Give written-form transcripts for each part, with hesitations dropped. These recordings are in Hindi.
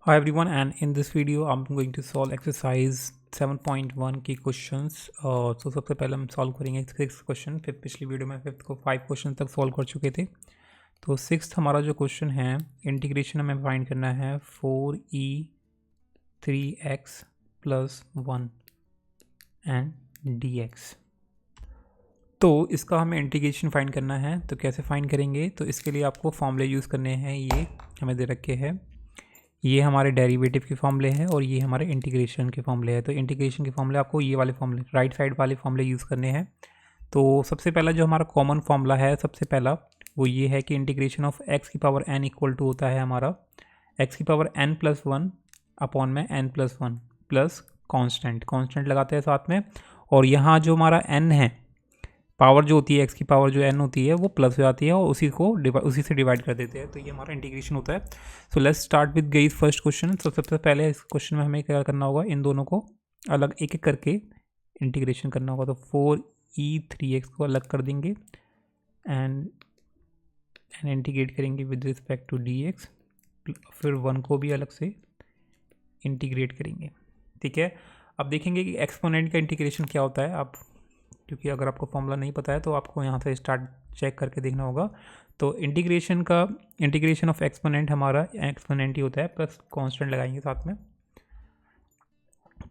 Hi everyone, and in this video I'm going to solve exercise 7.1 की क्वेश्चंस। तो सबसे पहले हम सॉल्व करेंगे सिक्स क्वेश्चन। फिर पिछली वीडियो में फिफ्थ को 5 क्वेश्चन तक सॉल्व कर चुके थे। तो सिक्स्थ हमारा जो क्वेश्चन है, इंटीग्रेशन हमें फाइंड करना है 4e3x + 1 एंड dx। तो इसका हमें इंटीग्रेशन फाइंड करना है। तो कैसे फाइंड करेंगे? तो इसके लिए आपको फॉर्मूले यूज़ करने हैं। ये हमें दे रखे हैं, ये हमारे डेरिवेटिव के फॉर्मूले हैं और ये हमारे इंटीग्रेशन के फॉर्मूले हैं। तो इंटीग्रेशन के फॉर्मूले आपको ये वाले फॉर्मूले, राइट साइड वाले फॉर्मूले यूज़ करने हैं। तो सबसे पहला जो हमारा कॉमन फॉर्मूला है, सबसे पहला वो ये है कि इंटीग्रेशन ऑफ x की पावर n इक्वल टू होता है हमारा x की पावर n+1 अपॉन में n+1 प्लस कॉन्स्टेंट लगाते हैं साथ में। और यहाँ जो हमारा n है, पावर जो होती है x की पावर जो n होती है वो प्लस हो जाती है और उसी से डिवाइड कर देते हैं। तो ये हमारा इंटीग्रेशन होता है। So let's start with guys first question. तो सबसे पहले इस क्वेश्चन में हमें क्या करना होगा, इन दोनों को अलग एक एक करके इंटीग्रेशन करना होगा। तो 4e3x को अलग कर देंगे एंड इंटीग्रेट करेंगे विद रिस्पेक्ट टू dx। फिर 1 को भी अलग से इंटीग्रेट करेंगे। ठीक है, अब देखेंगे कि एक्सपोनेंट का इंटीग्रेशन क्या होता है। आप, क्योंकि अगर आपको फॉर्मूला नहीं पता है तो आपको यहाँ से स्टार्ट चेक करके देखना होगा। तो इंटीग्रेशन ऑफ एक्सपोनेंट हमारा एक्सपोनेंट ही होता है, प्लस कांस्टेंट लगाएंगे साथ में।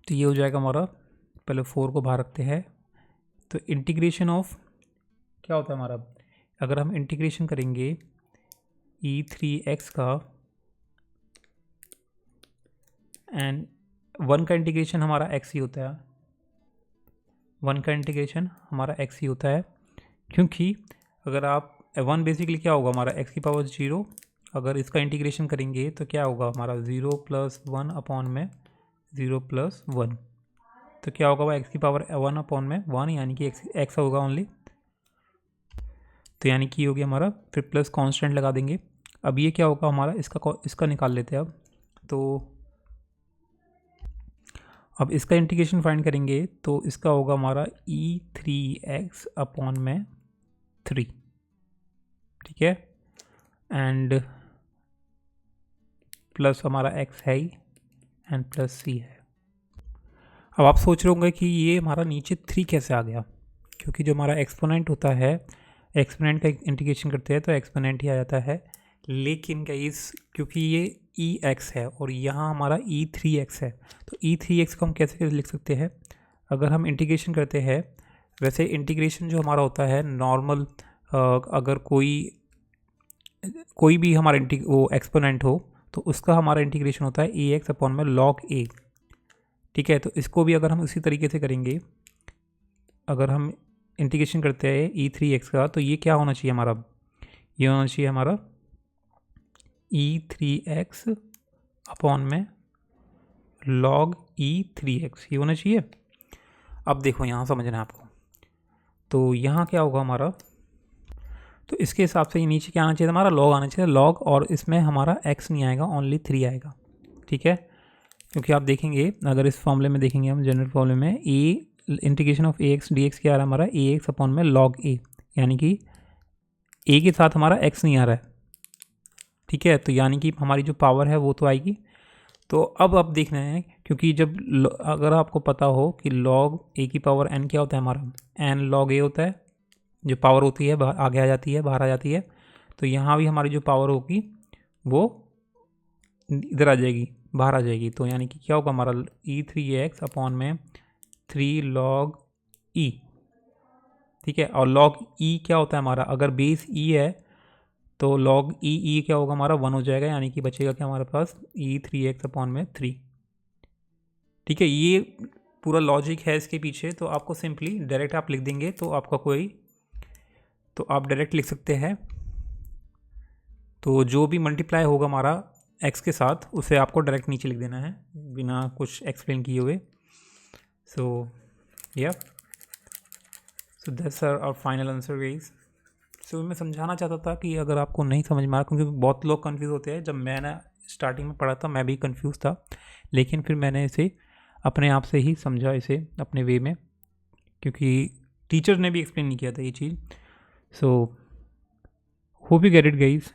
तो ये हो जाएगा हमारा, पहले 4 को बाहर रखते हैं। तो इंटीग्रेशन ऑफ क्या होता है हमारा, अगर हम इंटीग्रेशन करेंगे e3x का एंड 1 का इंटीग्रेशन हमारा x ही होता है, 1 का इंटीग्रेशन हमारा x ही होता है। क्योंकि अगर आप 1 बेसिकली क्या होगा हमारा x की पावर 0, अगर इसका इंटीग्रेशन करेंगे तो क्या होगा हमारा 0 + 1 अपॉन में 0 + 1। तो क्या होगा x की पावर 1 अपॉन में 1, यानी कि x होगा ओनली। तो यानी कि हो गया हमारा, फिर प्लस कांस्टेंट लगा देंगे। अब ये क्या होगा हमारा, इसका निकाल लेते हैं अब। तो अब इसका इंटीग्रेशन फाइंड करेंगे तो इसका होगा हमारा e3x अपॉन में 3। ठीक है, एंड प्लस हमारा x है ही एंड प्लस c है। अब आप सोच रहे होंगे कि ये हमारा नीचे 3 कैसे आ गया, क्योंकि जो हमारा एक्सपोनेंट होता है, एक्सपोनेंट का इंटीग्रेशन करते हैं तो एक्सपोनेंट ही आ जाता है। लेकिन गाइस, क्योंकि ये ex है और यहाँ हमारा e3x है, तो e3x को हम कैसे लिख सकते हैं? अगर हम इंटीग्रेशन करते हैं, वैसे इंटीग्रेशन जो हमारा होता है नॉर्मल, अगर कोई भी हमारा वो एक्सपोनेंट हो तो उसका हमारा इंटीग्रेशन होता है ax अपॉन में log a। ठीक है, तो इसको भी अगर हम उसी तरीके से करेंगे, अगर हम इंटीग्रेशन करते हैं e3x का, तो ये क्या होना चाहिए हमारा, ये होना चाहिए हमारा e3x अपॉन में log e3x, ये होना चाहिए। अब देखो यहाँ समझना है आपको। तो यहाँ क्या होगा हमारा, तो इसके हिसाब से ये नीचे क्या आना चाहिए हमारा, log आना चाहिए, log, और इसमें हमारा x नहीं आएगा, ओनली 3 आएगा। ठीक है, क्योंकि आप देखेंगे अगर इस फॉर्मूले में देखेंगे हम, जनरल फॉर्मूले में इंटीग्रेशन ऑफ ax dx क्या आ रहा है हमारा, ax अपॉन में log a, यानी कि a के साथ हमारा x नहीं आ रहा है। ठीक है, तो यानी कि हमारी जो पावर है वो तो आएगी। तो अब देखना है, क्योंकि जब अगर आपको पता हो कि log a की पावर n क्या होता है हमारा, n log a होता है, जो पावर होती है आगे आ जाती है, बाहर आ जाती है। तो यहाँ भी हमारी जो पावर होगी वो इधर आ जाएगी, बाहर आ जाएगी। तो यानी कि क्या होगा हमारा e3x अपॉन में 3 log e। ठीक है, और log e क्या होता है हमारा, अगर बेस e है तो log e क्या होगा हमारा 1 हो जाएगा, यानी कि बचेगा क्या हमारे पास e3x अपॉन में 3। ठीक है, ये पूरा लॉजिक है इसके पीछे। तो आपको सिंपली डायरेक्ट आप लिख देंगे तो आपका तो आप डायरेक्ट लिख सकते हैं। तो जो भी मल्टीप्लाई होगा हमारा x के साथ, उसे आपको डायरेक्ट नीचे लिख देना है बिना कुछ एक्सप्लेन किए हुए। So that's our final answer guys. So मैं समझाना चाहता था कि अगर आपको नहीं समझ में आ रहा, क्योंकि बहुत लोग कंफ्यूज होते हैं, जब मैंने स्टार्टिंग में पढ़ा था मैं भी कंफ्यूज था, लेकिन फिर मैंने इसे अपने आप से ही समझा, इसे अपने वे में, क्योंकि टीचर ने भी एक्सप्लेन नहीं किया था ये चीज़। So hope you get it guys.